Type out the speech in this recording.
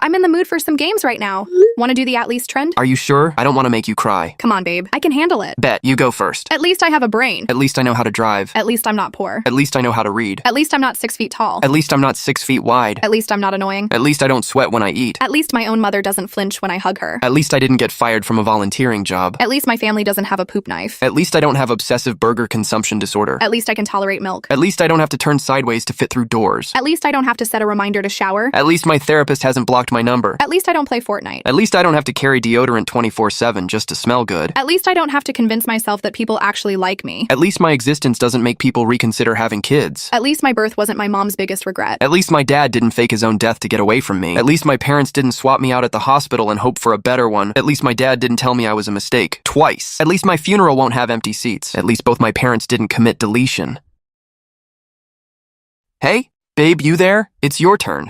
I'm in the mood for some games right now. Want to do the at least trend? Are you sure? I don't want to make you cry. Come on, babe. I can handle it. Bet, you go first. At least I have a brain. At least I know how to drive. At least I'm not poor. At least I know how to read. At least I'm not 6 feet tall. At least I'm not 6 feet wide. At least I'm not annoying. At least I don't sweat when I eat. At least my own mother doesn't flinch when I hug her. At least I didn't get fired from a volunteering job. At least my family doesn't have a poop knife. At least I don't have obsessive burger consumption disorder. At least I can tolerate milk. At least I don't have to turn sideways to fit through doors. At least I don't have to set a reminder to shower. At least my therapist hasn't blocked my number. At least I don't play Fortnite. At least I don't have to carry deodorant 24/7 just to smell good. At least I don't have to convince myself that people actually like me. At least my existence doesn't make people reconsider having kids. At least my birth wasn't my mom's biggest regret. At least my dad didn't fake his own death to get away from me. At least my parents didn't swap me out at the hospital and hope for a better one. At least my dad didn't tell me I was a mistake. Twice. At least my funeral won't have empty seats. At least both my parents didn't commit deletion. Hey, babe, you there? It's your turn.